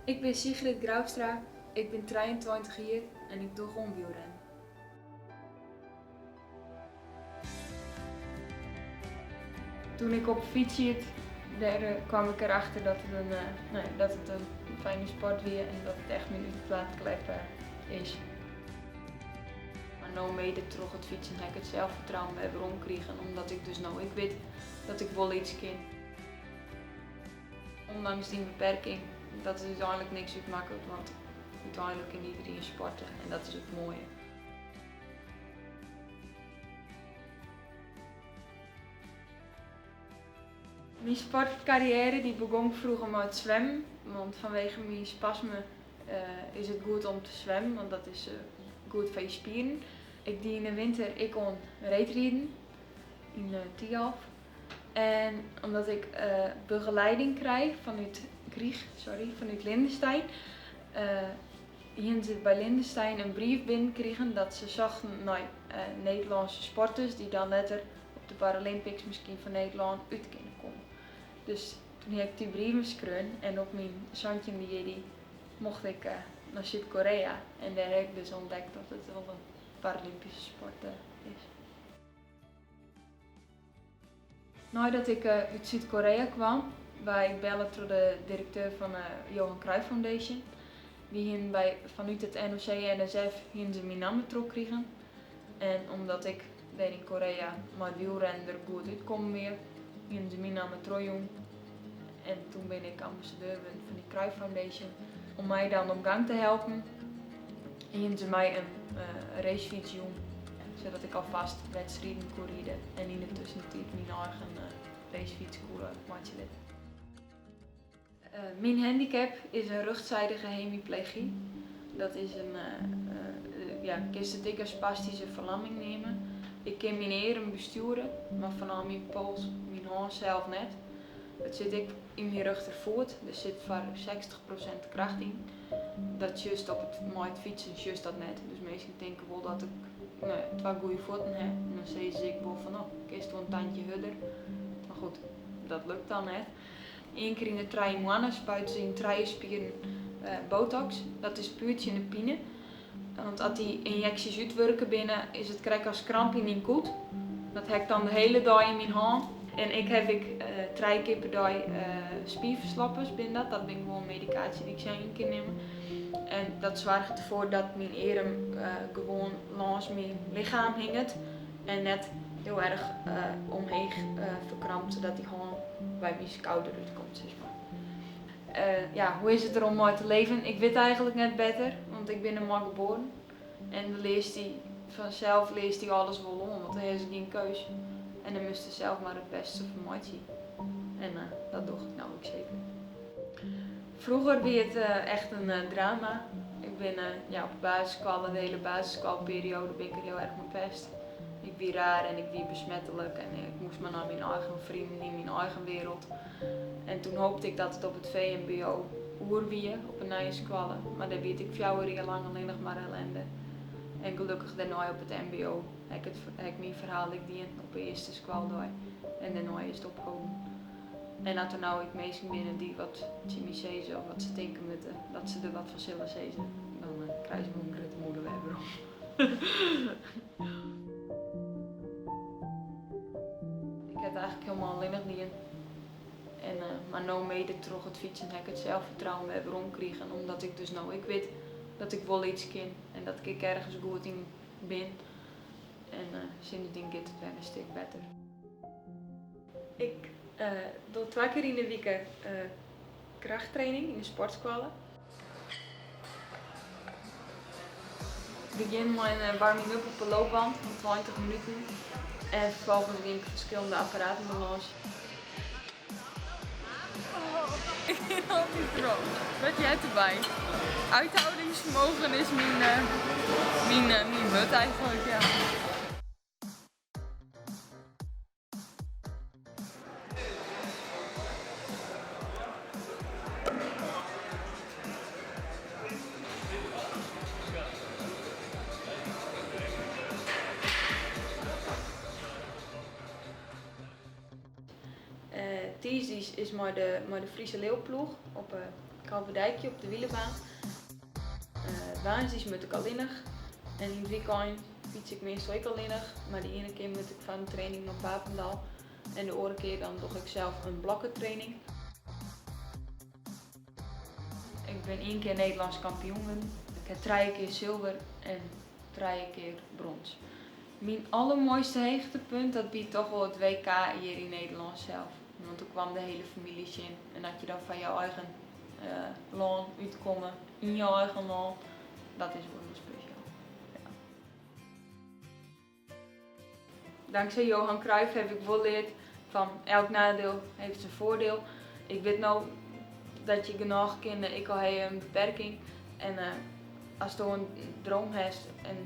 Ik ben Sigrid Graustra, ik ben 23 jaar en ik doe gewoon wielrennen. Toen ik op fiets zit, kwam ik erachter dat het een fijne sport weer en dat het echt mijn uitlaatklep is. Maar nou mede terug het fietsen heb ik het zelfvertrouwen weer omkregen, omdat ik dus nou ik weet dat ik wel iets kan. Ondanks die beperking, dat is uiteindelijk niks uitmakkelijk, want uiteindelijk kan iedereen sporten en dat is het mooie. Mijn sportcarrière die begon vroeger met zwemmen, want vanwege mijn spasme is het goed om te zwemmen, want dat is goed voor je spieren. Ik die in de winter kon reetrijden in Tialf. En omdat ik begeleiding krijg vanuit Lindenstein, hier ze bij Lindenstein een brief binnenkregen dat ze zochten naar Nederlandse sporters die dan later op de Paralympics misschien van Nederland uit kunnen komen. Dus toen heb ik die brieven geschreven en op mijn zandje in de Jedi mocht ik naar Zuid-Korea. En daar heb ik dus ontdekt dat het wel een Paralympische sport is. Nadat ik uit Zuid-Korea kwam, waar ik bellen door de directeur van de Johan Cruijff Foundation. Die vanuit het NOC-NSF ze mijn naam betrokken kregen. En omdat ik daar in Korea met wielrennen er goed uitkom weer, ze mijn naam betrokken. En toen ben ik ambassadeur van die Cruijff Foundation. Om mij dan op gang te helpen, en ze mij een racefiets doen, zodat ik alvast wedstrijden kon rijden en in de tussentijd mijn eigen racefiets kon maken. Mijn handicap is een rugzijdige hemiplegie. Dat is een dikke spastische verlamming nemen. Ik kan mijn heren besturen, maar vooral mijn pols, mijn hand zelf net. Dat zit ik in mijn rechtervoet, er zit voor 60% kracht in. Dat juist op het fietsen, juist dat net. Dus mensen denken wel dat ik twee goede voeten heb. En dan zeggen ze ik wel van, ik is wel een tandje harder. Maar goed, dat lukt dan net. Eén keer in de 3 maanden spuiten ze in 3 spieren botox. Dat is puurtje in de pine. Want als die injecties uitwerken binnen, is het krijg als krampje niet goed. Dat heb ik dan de hele dag in mijn hand. En ik heb 3 keer per dag spierverslappers binnen dat ben gewoon een medicatie die ik zo in kan nemen. En dat zorgt ervoor dat mijn arm gewoon langs mijn lichaam hingt en net heel erg omheen verkrampt, zodat die gewoon bij mijn schouder uitkomt. Zeg maar. Hoe is het er om mooi te leven? Ik weet eigenlijk net beter, want ik ben er maar geboren. En dan vanzelf leest hij alles wel om, want dan heeft ze geen keus. En dan moest ze zelf maar het beste voor mij zien. En dat doe ik nou ook zeker. Vroeger was het echt een drama. Ik ben op basisschool, de hele basisschoolperiode ben ik er heel erg mee pest. Ik was raar en ik was besmettelijk en ik moest maar naar mijn eigen vrienden in mijn eigen wereld. En toen hoopte ik dat het op het VMBO oer wie op een nieuwe school. Maar daar weet ik 4 jaar lang alleen nog maar ellende. En gelukkig daarna op het MBO heb ik mijn verhaal die op de eerste school daar. En daarna is het opgehouden. En als er nou ik mensen binnen die wat Jimmy zeggen of wat ze denken met dat ze er wat van zullen zeggen, dan krijgen ze een grote moeder weer om. Ik heb het eigenlijk helemaal alleen nog niet in. Maar nou mede terug het fietsen heb ik het zelfvertrouwen weer omkregen, omdat ik dus nou ik weet dat ik wel iets kan en dat ik ergens goed in ben. En sindsdien gaat het weer een stuk beter. Ik doe 2 keer in de week krachttraining in de sportschool. Ik begin met een warming-up op de loopband van 20 minuten en vervolgens neem ik verschillende apparaten langs. Ik ben altijd droog. Wat jij erbij? Uithoudingsvermogen is mijn hut eigenlijk, ja. Dinsdags is maar de Friese Leeuwploeg op Kalverdijkje op de wielenbaan. Woensdags moet ik alleenig en in het weekend fiets ik meestal ook alleenig, maar die ene keer moet ik van de training naar Papendal en de andere keer dan doe ik zelf een blokkentraining. Ik ben 1 keer Nederlands kampioen. Ik heb 3 keer zilver en 3 keer brons. Mijn allermooiste hoogtepunt dat biedt toch wel het WK hier in Nederland zelf. Want toen kwam de hele familie in en dat je dan van jouw eigen land uitkomen in jouw eigen land, dat is wel heel speciaal. Ja. Dankzij Johan Cruijff heb ik wel geleerd van elk nadeel heeft zijn voordeel. Ik weet nou dat je genoeg kinderen, ik al heb een beperking en als je een droom hebt en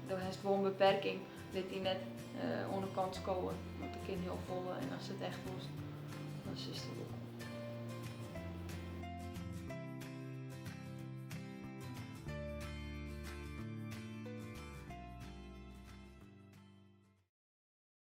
je hebt wel een beperking, dat die net onderkant scoren, want de kind heel vol en als het echt was, dan is het wel.